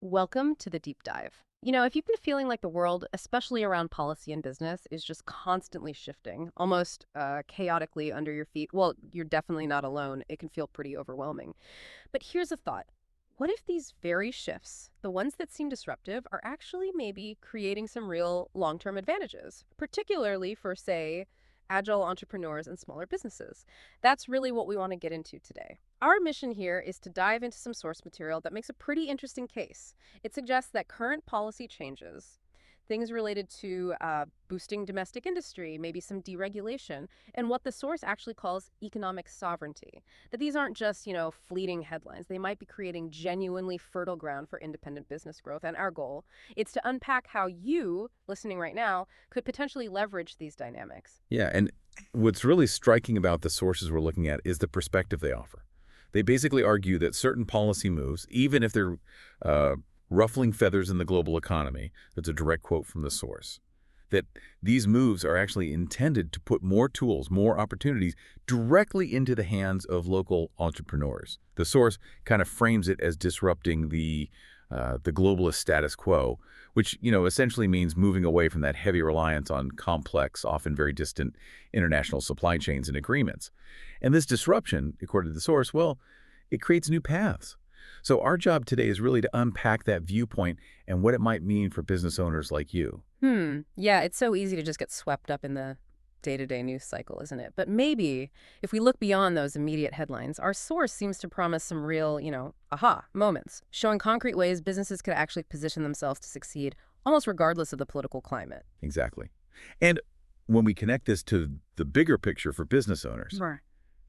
Welcome to the deep dive. If you've been feeling like the world, especially around policy and business, is just constantly shifting, almost chaotically under your feet, well, you're definitely not alone. It can feel pretty overwhelming. But here's a thought. What if these very shifts, the ones that seem disruptive, are actually maybe creating some real long-term advantages, particularly for, say, agile entrepreneurs and smaller businesses? That's really what we want to get into today. Our mission here is to dive into some source material that makes a pretty interesting case. It suggests that current policy changes, things related to boosting domestic industry, maybe some deregulation, and what the source actually calls economic sovereignty. That these aren't just, fleeting headlines. They might be creating genuinely fertile ground for independent business growth. And our goal is to unpack how you, listening right now, could potentially leverage these dynamics. Yeah, and what's really striking about the sources we're looking at is the perspective they offer. They basically argue that certain policy moves, even if they're ruffling feathers in the global economy, that's a direct quote from the source, that these moves are actually intended to put more tools, more opportunities directly into the hands of local entrepreneurs. The source kind of frames it as disrupting the globalist status quo, which, essentially means moving away from that heavy reliance on complex, often very distant international supply chains and agreements. And this disruption, according to the source, well, it creates new paths. So our job today is really to unpack that viewpoint and what it might mean for business owners like you. Yeah, it's so easy to just get swept up in the day-to-day news cycle, isn't it? But maybe if we look beyond those immediate headlines, our source seems to promise some real, aha moments, showing concrete ways businesses could actually position themselves to succeed almost regardless of the political climate. Exactly. And when we connect this to the bigger picture for business owners, Right.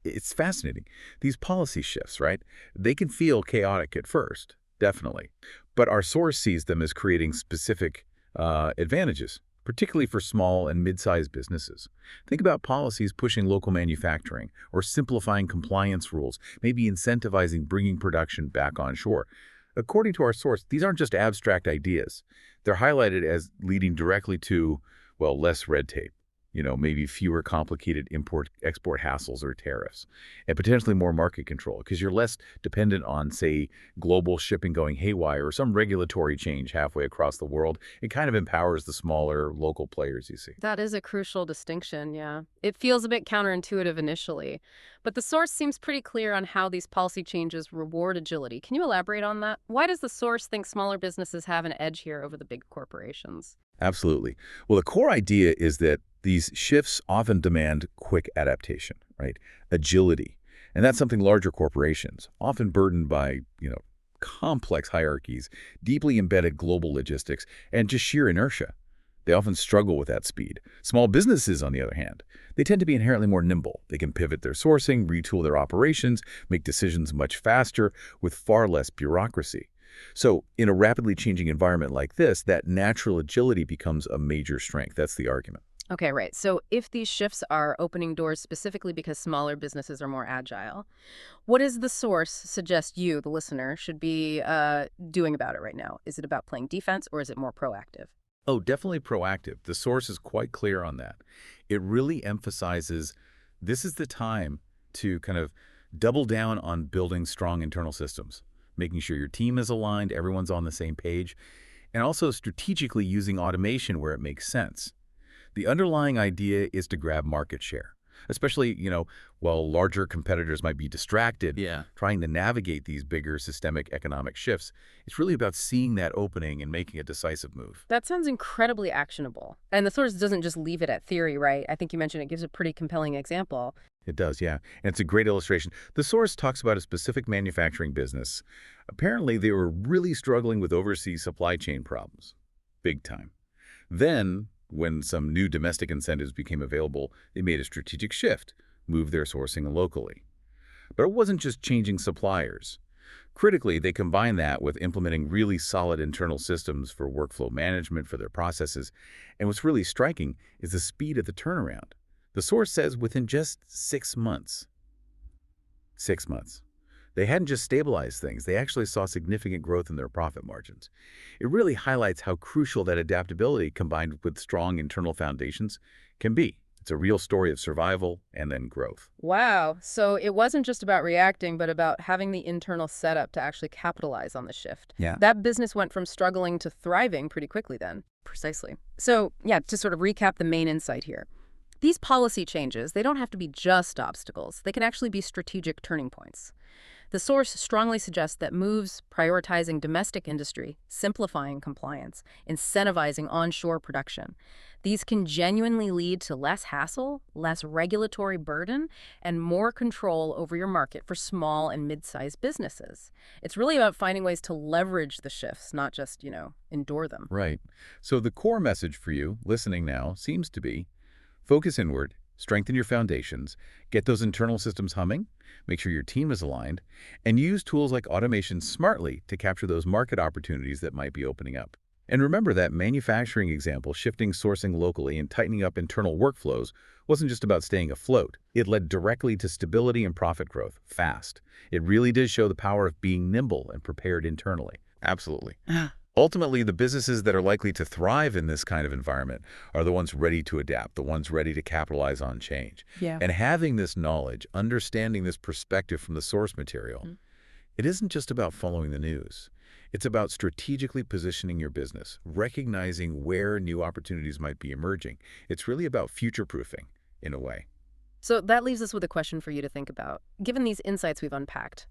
it's fascinating. These policy shifts, right? They can feel chaotic at first, definitely. But our source sees them as creating specific advantages, particularly for small and mid-sized businesses. Think about policies pushing local manufacturing or simplifying compliance rules, maybe incentivizing bringing production back onshore. According to our source, these aren't just abstract ideas. They're highlighted as leading directly to, well, less red tape. Maybe fewer complicated import-export hassles or tariffs, and potentially more market control because you're less dependent on, say, global shipping going haywire or some regulatory change halfway across the world. It kind of empowers the smaller local players, you see. That is a crucial distinction, yeah. It feels a bit counterintuitive initially, but the source seems pretty clear on how these policy changes reward agility. Can you elaborate on that? Why does the source think smaller businesses have an edge here over the big corporations? Absolutely. Well, the core idea is that these shifts often demand quick adaptation, right? Agility. And that's something larger corporations, often burdened by, complex hierarchies, deeply embedded global logistics, and just sheer inertia. They often struggle with that speed. Small businesses, on the other hand, they tend to be inherently more nimble. They can pivot their sourcing, retool their operations, make decisions much faster with far less bureaucracy. So in a rapidly changing environment like this, that natural agility becomes a major strength. That's the argument. Okay, right. So if these shifts are opening doors specifically because smaller businesses are more agile, what does the source suggest you, the listener, should be doing about it right now? Is it about playing defense or is it more proactive? Oh, definitely proactive. The source is quite clear on that. It really emphasizes this is the time to kind of double down on building strong internal systems, making sure your team is aligned, everyone's on the same page, and also strategically using automation where it makes sense. The underlying idea is to grab market share, especially, while larger competitors might be distracted, trying to navigate these bigger systemic economic shifts. It's really about seeing that opening and making a decisive move. That sounds incredibly actionable. And the source doesn't just leave it at theory, right? I think you mentioned it gives a pretty compelling example. It does, yeah. And it's a great illustration. The source talks about a specific manufacturing business. Apparently, they were really struggling with overseas supply chain problems. Big time. Then, when some new domestic incentives became available, they made a strategic shift, moved their sourcing locally. But it wasn't just changing suppliers. Critically, they combined that with implementing really solid internal systems for workflow management for their processes. And what's really striking is the speed of the turnaround. The source says within just 6 months. 6 months. They hadn't just stabilized things, they actually saw significant growth in their profit margins. It really highlights how crucial that adaptability combined with strong internal foundations can be. It's a real story of survival and then growth. Wow. So it wasn't just about reacting, but about having the internal setup to actually capitalize on the shift. Yeah. That business went from struggling to thriving pretty quickly then. Precisely. So, yeah, to sort of recap the main insight here. These policy changes, they don't have to be just obstacles. They can actually be strategic turning points. The source strongly suggests that moves prioritizing domestic industry, simplifying compliance, incentivizing onshore production. These can genuinely lead to less hassle, less regulatory burden, and more control over your market for small and mid-sized businesses. It's really about finding ways to leverage the shifts, not just, endure them. Right. So the core message for you listening now seems to be focus inward, strengthen your foundations, get those internal systems humming, make sure your team is aligned, and use tools like automation smartly to capture those market opportunities that might be opening up. And remember that manufacturing example, shifting sourcing locally and tightening up internal workflows, wasn't just about staying afloat. It led directly to stability and profit growth, fast. It really did show the power of being nimble and prepared internally. Absolutely. Ultimately, the businesses that are likely to thrive in this kind of environment are the ones ready to adapt, the ones ready to capitalize on change. Yeah. And having this knowledge, understanding this perspective from the source material, it isn't just about following the news. It's about strategically positioning your business, recognizing where new opportunities might be emerging. It's really about future-proofing, in a way. So that leaves us with a question for you to think about. Given these insights we've unpacked,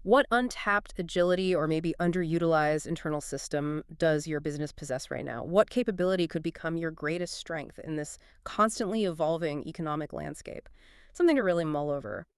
what untapped agility or maybe underutilized internal system does your business possess right now? What capability could become your greatest strength in this constantly evolving economic landscape? Something to really mull over.